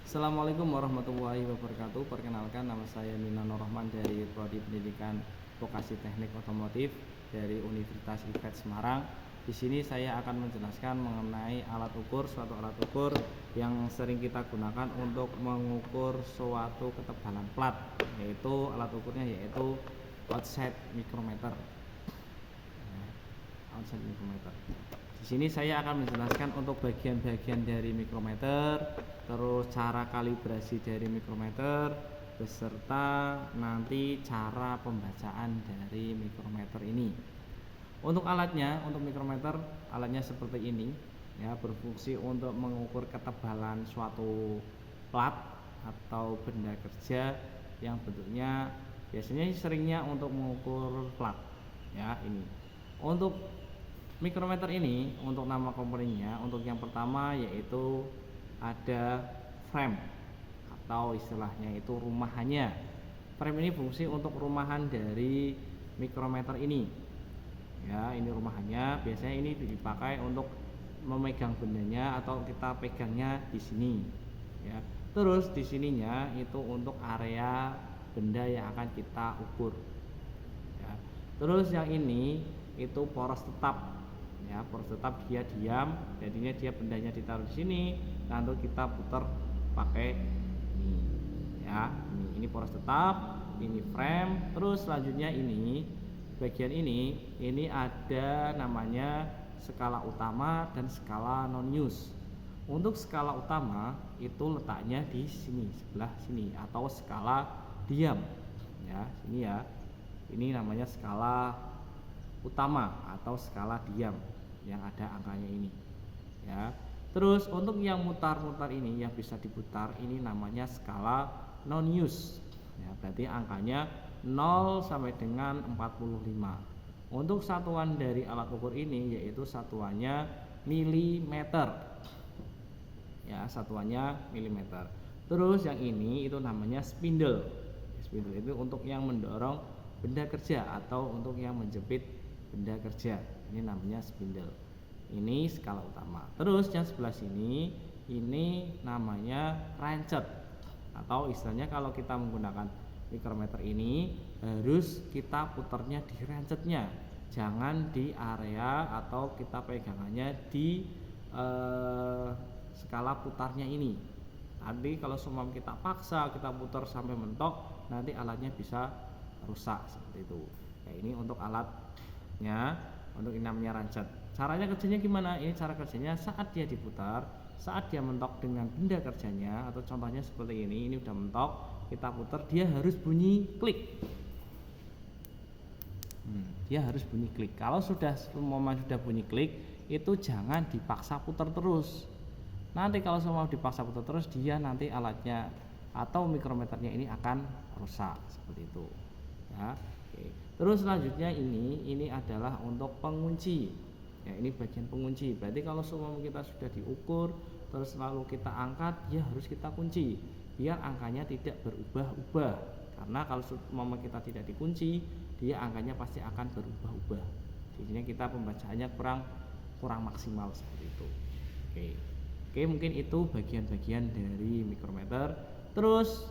Assalamualaikum warahmatullahi wabarakatuh. Perkenalkan, nama saya Mina Nur Rahman dari Prodi Pendidikan Vokasi Teknik Otomotif dari Universitas IPET Semarang. Di sini saya akan menjelaskan mengenai suatu alat ukur yang sering kita gunakan untuk mengukur suatu ketebalan plat, yaitu alat ukurnya yaitu outside micrometer. Outside micrometer. Di sini saya akan menjelaskan untuk bagian-bagian dari mikrometer, terus cara kalibrasi dari mikrometer, beserta nanti cara pembacaan dari mikrometer ini. Untuk alatnya, untuk mikrometer, alatnya seperti ini, ya, berfungsi untuk mengukur ketebalan suatu plat atau benda kerja yang bentuknya biasanya seringnya untuk mengukur plat, ya ini. Untuk mikrometer ini, untuk nama komponennya, untuk yang pertama yaitu ada frame atau istilahnya itu rumahannya. Frame ini fungsi untuk rumahan dari mikrometer ini. Ya, ini rumahannya. Biasanya ini dipakai untuk memegang bendanya atau kita pegangnya di sini. Ya. Terus di sininya itu untuk area benda yang akan kita ukur. Ya. Terus yang ini itu poros tetap. Ya, poros tetap dia diam, jadinya dia bendanya ditaruh di sini, lalu kita putar pakai ini. Ya, ini poros tetap, ini frame. Terus selanjutnya ini bagian ini ada namanya skala utama dan skala non use. Untuk skala utama itu letaknya di sini, sebelah sini, atau skala diam. Ya, sini ya. Ini namanya skala utama atau skala diam yang ada angkanya ini. Ya. Terus untuk yang mutar-mutar ini, yang bisa diputar, ini namanya skala non use. Ya, berarti angkanya 0 sampai dengan 45. Untuk satuan dari alat ukur ini yaitu satuannya milimeter. Ya, satuannya milimeter. Terus yang ini itu namanya spindle. Spindle itu untuk yang mendorong benda kerja atau untuk yang menjepit benda kerja. Ini namanya spindle. Ini skala utama. Terus yang sebelah sini ini namanya rancet, atau istilahnya kalau kita menggunakan mikrometer ini harus kita putarnya di rancetnya, jangan di area atau kita pegangannya di skala putarnya ini. Nanti kalau semua kita paksa kita putar sampai mentok, nanti alatnya bisa rusak seperti itu. Ya, ini untuk alatnya, untuk ini namanya rancet. Caranya kerjanya gimana? Ini cara kerjanya saat dia diputar, saat dia mentok dengan benda kerjanya, atau contohnya seperti ini udah mentok, kita putar, dia harus bunyi klik. Dia harus bunyi klik. Kalau sudah bunyi klik, itu jangan dipaksa putar terus. Nanti kalau semua dipaksa putar terus, dia nanti alatnya atau mikrometernya ini akan rusak seperti itu. Ya, oke. Terus selanjutnya ini adalah untuk pengunci. Ya, ini bagian pengunci. Berarti kalau semua kita sudah diukur, terus lalu kita angkat, ya harus kita kunci biar angkanya tidak berubah-ubah. Karena kalau semua kita tidak dikunci, dia angkanya pasti akan berubah-ubah. Jadinya kita pembacaannya kurang maksimal seperti itu. Oke, mungkin itu bagian-bagian dari mikrometer. Terus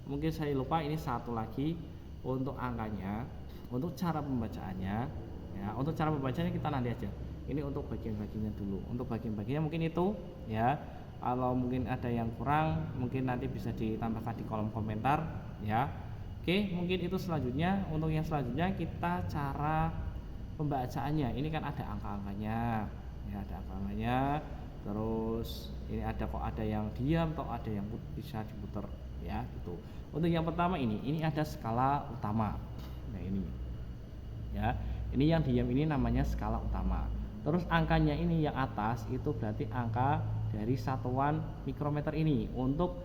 mungkin saya lupa, ini satu lagi untuk angkanya, untuk cara pembacaannya. Ya, untuk cara pembacanya kita nanti aja. Ini untuk bagian-bagiannya dulu. Untuk bagian-bagiannya mungkin itu, ya. Kalau mungkin ada yang kurang, mungkin nanti bisa ditambahkan di kolom komentar, ya. Oke, mungkin itu selanjutnya. Untuk yang selanjutnya kita cara pembacaannya. Ini kan ada angka-angkanya. Ya, ada angka-angkanya. Terus ini ada yang diam atau ada yang bisa diputar, ya, gitu. Untuk yang pertama ini ada skala utama. Nah, ini. Ya. Ini yang diam ini namanya skala utama. Terus angkanya ini yang atas itu berarti angka dari satuan mikrometer ini. Untuk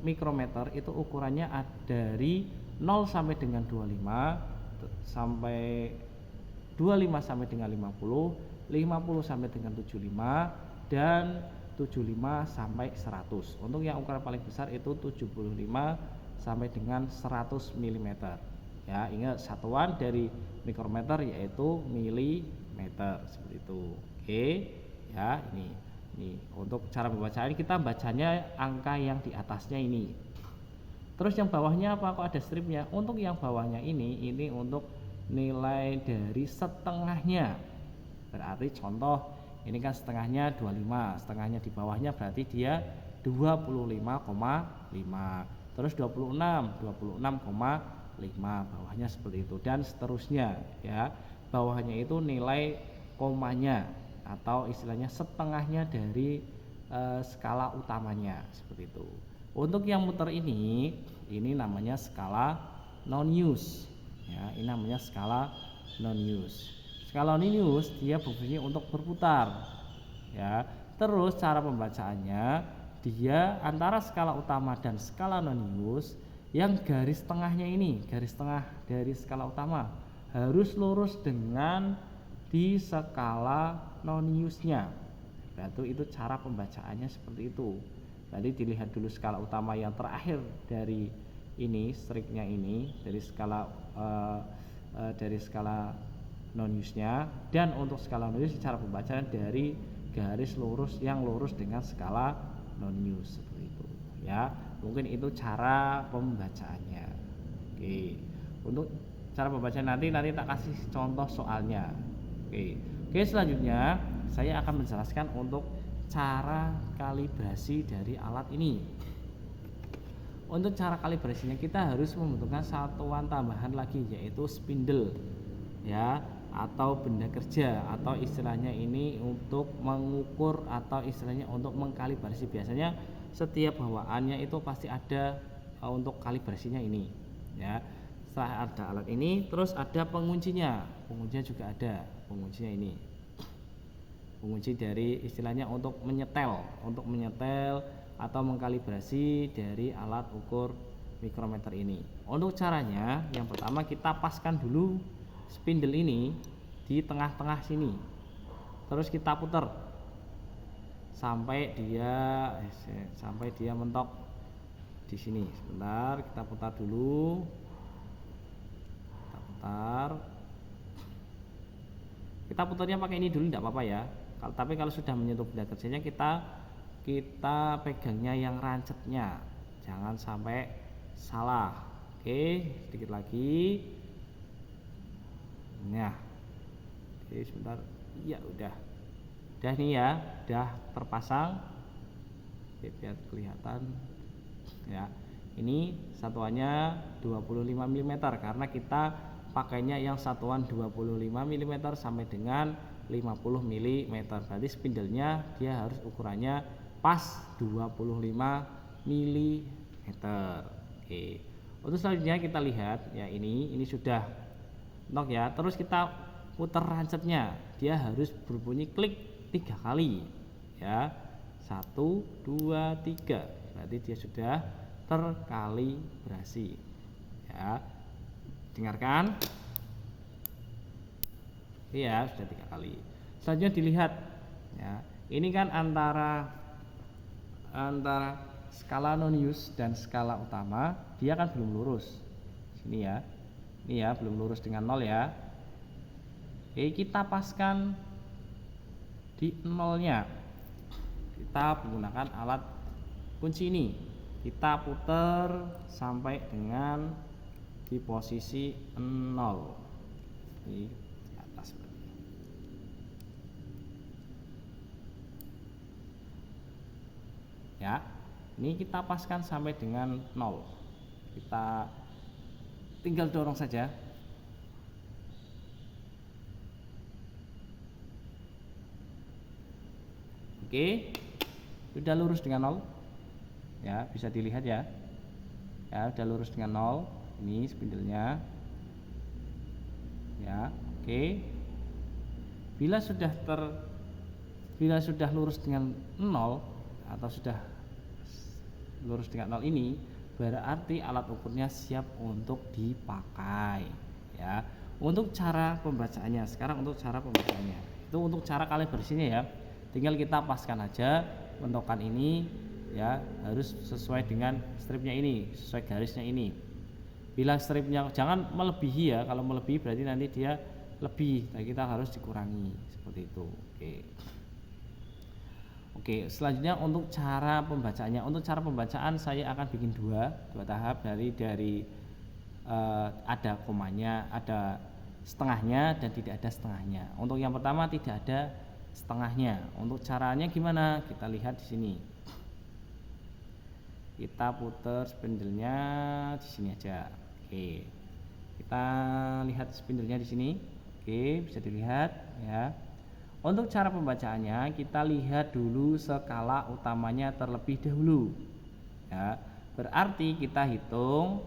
mikrometer itu ukurannya dari 0 sampai dengan 25 sampai 25 sampai dengan 50, 50 sampai dengan 75 dan 75 sampai 100. Untuk yang ukuran paling besar itu 75 sampai dengan 100 mm. Ya, ingat satuan dari mikrometer yaitu milimeter seperti itu. Oke, ya ini. Nih, untuk cara pembacaan kita bacanya angka yang di atasnya ini. Terus yang bawahnya apa? Kok ada stripnya? Untuk yang bawahnya ini untuk nilai dari setengahnya. Berarti contoh ini kan setengahnya 25, setengahnya di bawahnya berarti dia 25,5. Terus 26,5, bawahnya seperti itu dan seterusnya ya. Bawahnya itu nilai komanya atau istilahnya setengahnya dari skala utamanya seperti itu. Untuk yang muter ini namanya skala non-use ya, ini namanya skala non-use. Skala non-use dia berfungsi untuk berputar ya. Terus cara pembacaannya dia antara skala utama dan skala non-use, yang garis tengahnya ini, garis tengah dari skala utama harus lurus dengan di skala non-use-nya. Berarti itu cara pembacaannya seperti itu. Tadi dilihat dulu skala utama yang terakhir dari ini, striknya ini dari skala non-use-nya, dan untuk skala non-use cara pembacaan dari garis lurus yang lurus dengan skala non-use seperti itu ya. Mungkin itu cara pembacaannya. Oke, untuk cara pembacaan nanti tak kasih contoh soalnya. Oke, selanjutnya saya akan menjelaskan untuk cara kalibrasi dari alat ini. Untuk cara kalibrasinya kita harus membutuhkan satuan tambahan lagi, yaitu spindle ya, atau benda kerja, atau istilahnya ini untuk mengukur atau istilahnya untuk mengkalibrasi. Biasanya setiap bawaannya itu pasti ada untuk kalibrasinya ini ya. Setelah ada alat ini, terus ada penguncinya juga ada penguncinya ini, pengunci dari istilahnya untuk menyetel atau mengkalibrasi dari alat ukur mikrometer ini. Untuk caranya yang pertama kita paskan dulu spindle ini di tengah-tengah sini, terus kita putar sampai dia mentok di sini. Sebentar, kita putar dulu, kita putarnya pakai ini dulu, tidak apa-apa ya. Tapi kalau sudah menyentuh benda kerjanya kita pegangnya yang rancetnya, jangan sampai salah. Oke, sedikit lagi. Nah, oke, sebentar. Iya, udah nih ya, udah terpasang. Oke, biar kelihatan ya. Ini satuannya 25 mm karena kita pakainya yang satuan 25 mm sampai dengan 50 mm. Berarti spindlenya dia harus ukurannya pas 25 mm. Oke. Untuk selanjutnya kita lihat ya, ini sudah nok ya. Terus kita putar rancetnya, dia harus berbunyi klik 3 kali ya. 1, 2, 3. Berarti dia sudah terkalibrasi ya. Dengarkan. Iya, sudah 3 kali. Selanjutnya dilihat ya. Ini kan antara skala non-use dan skala utama dia kan belum lurus. Sini ya. Ini ya, belum lurus dengan 0 ya. Oke, kita paskan di 0-nya. Kita menggunakan alat kunci ini. Kita putar sampai dengan di posisi 0. Di atas. Ya. Ini kita paskan sampai dengan 0. Kita tinggal dorong saja. Oke, sudah lurus dengan 0 ya, bisa dilihat ya. Ya, sudah lurus dengan 0. Ini spindlenya ya. Oke, bila sudah lurus dengan 0 atau sudah lurus dengan 0 ini, berarti alat ukurnya siap untuk dipakai ya. Untuk cara pembacaannya, sekarang untuk cara pembacaannya itu untuk cara kalibrasinya ya, tinggal kita paskan aja pentokan ini ya, harus sesuai dengan stripnya ini, sesuai garisnya ini. Bila stripnya jangan melebihi ya, kalau melebihi berarti nanti dia lebih, nah kita harus dikurangi seperti itu. Oke. Oke, selanjutnya untuk cara pembacaannya. Untuk cara pembacaan saya akan bikin dua tahap dari ada komanya, ada setengahnya dan tidak ada setengahnya. Untuk yang pertama tidak ada setengahnya. Untuk caranya gimana? Kita lihat di sini. Kita putar spindle-nya di sini aja. Oke. Kita lihat spindle-nya di sini. Oke, bisa dilihat ya. Untuk cara pembacaannya kita lihat dulu skala utamanya terlebih dahulu. Ya. Berarti kita hitung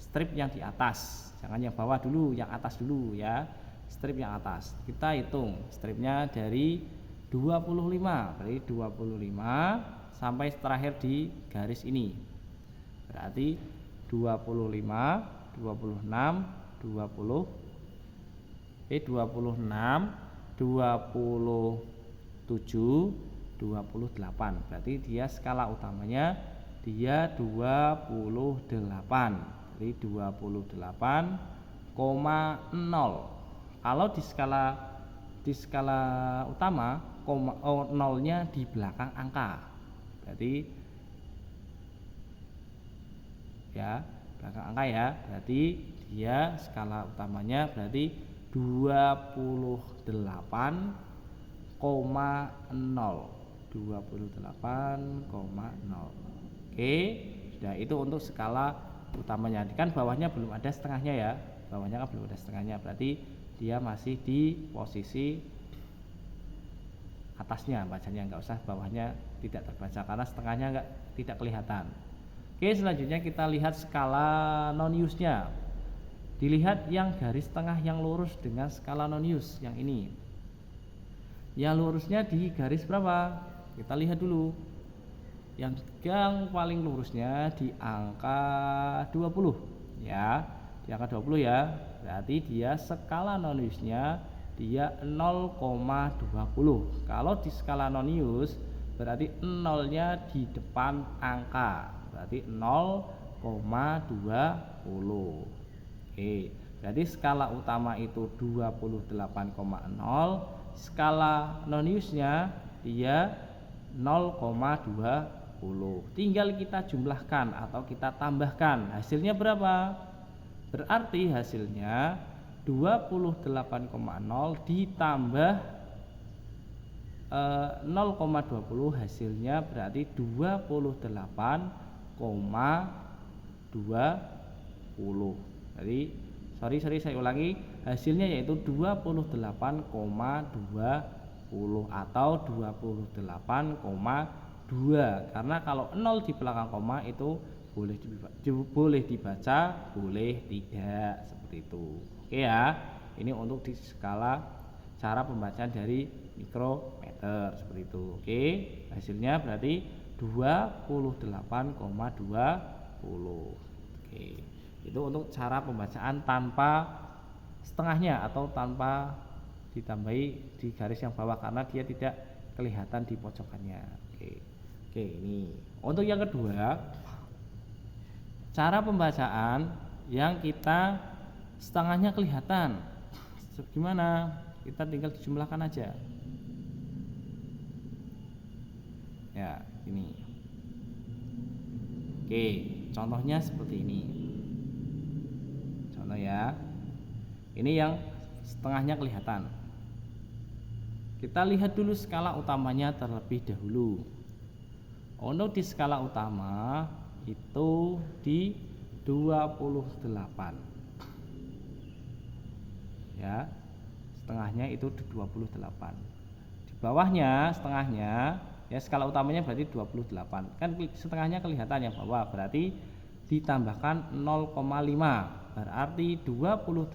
strip yang di atas. Jangan yang bawah dulu, yang atas dulu ya. Strip yang atas. Kita hitung stripnya dari 25. Berarti 25 sampai terakhir di garis ini. Berarti 25, 26, 26, 27, 28. Berarti dia skala utamanya dia 28. Jadi 28,0. Kalau di skala utama nolnya di belakang angka. Berarti ya, belakang angka ya. Berarti dia skala utamanya berarti 28,0. 28,0. Oke, sudah itu untuk skala utamanya. Kan bawahnya belum ada setengahnya ya. Bawahnya kan belum ada setengahnya. Berarti dia masih di posisi atasnya bacanya, nggak usah bawahnya tidak terbaca karena setengahnya tidak kelihatan. Oke, selanjutnya kita lihat skala non-use-nya. Dilihat yang garis tengah yang lurus dengan skala non-use yang ini. Yang lurusnya di garis berapa? Kita lihat dulu. Yang paling lurusnya di angka 20 ya. Di angka 20 ya. Berarti dia skala non-use-nya dia 0,20. Kalau di skala non-use berarti nolnya di depan angka. Berarti 0,20. Oke, berarti skala utama itu 28,0, skala non-use-nya dia 0,20. Tinggal kita jumlahkan atau kita tambahkan. Hasilnya berapa? Berarti hasilnya 28,0 ditambah 0,20 hasilnya berarti 28,20. Jadi sorry saya ulangi, hasilnya yaitu 28,20 atau 28,2 karena kalau 0 di belakang koma itu boleh dibaca, boleh tidak, seperti itu. Oke ya, ini untuk di skala cara pembacaan dari mikrometer seperti itu. Oke, hasilnya berarti 28,20. Oke, itu untuk cara pembacaan tanpa setengahnya atau tanpa ditambahi di garis yang bawah karena dia tidak kelihatan di pojokannya. Oke, ini untuk yang kedua, cara pembacaan yang kita setengahnya kelihatan. Gimana? Kita tinggal dijumlahkan aja. Ya, ini. Oke, contohnya seperti ini. Contoh ya. Ini yang setengahnya kelihatan. Kita lihat dulu skala utamanya terlebih dahulu. Untuk di skala utama itu di 28. Ya. Setengahnya itu di 28. Di bawahnya setengahnya ya skala utamanya berarti 28. Kan setengahnya kelihatan yang bawah, berarti ditambahkan 0,5. Berarti 28,0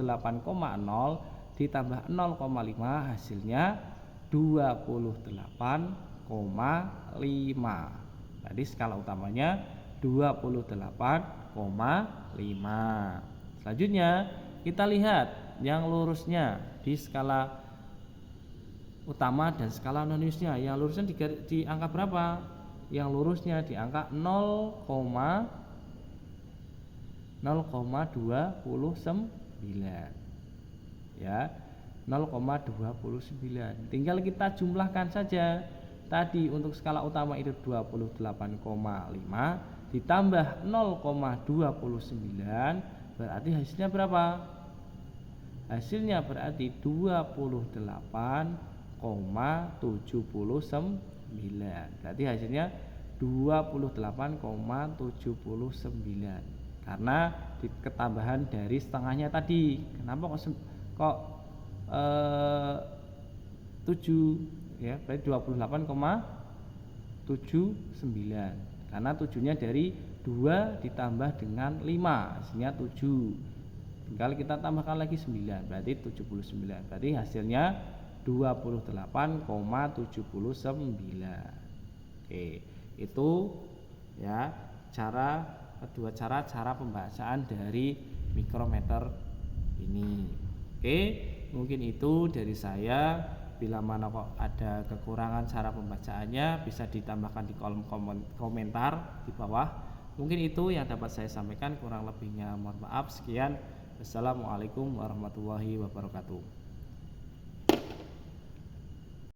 ditambah 0,5 hasilnya 28,5. Jadi skala utamanya 28,5. Selanjutnya kita lihat yang lurusnya di skala utama dan skala non-use-nya. Yang lurusnya di angka berapa? Yang lurusnya di angka 0,29. Ya, 0,29. Tinggal kita jumlahkan saja. tadi untuk skala utama itu 28,5 ditambah 0,29 berarti hasilnya berapa? Hasilnya berarti 28,79. Berarti hasilnya 28,79 karena ketambahan dari setengahnya tadi. Kenapa kok 7 ya, berarti 28,79 karena 7-nya dari 2 ditambah dengan 5 hasilnya 7. Tinggal kita tambahkan lagi 9 berarti 79. Berarti hasilnya 28,79. Oke, itu ya kedua cara pembacaan dari mikrometer ini. Oke, mungkin itu dari saya. Bila mana kok ada kekurangan cara pembacaannya bisa ditambahkan di kolom komentar di bawah. Mungkin itu yang dapat saya sampaikan, kurang lebihnya mohon maaf. Sekian, wassalamualaikum warahmatullahi wabarakatuh.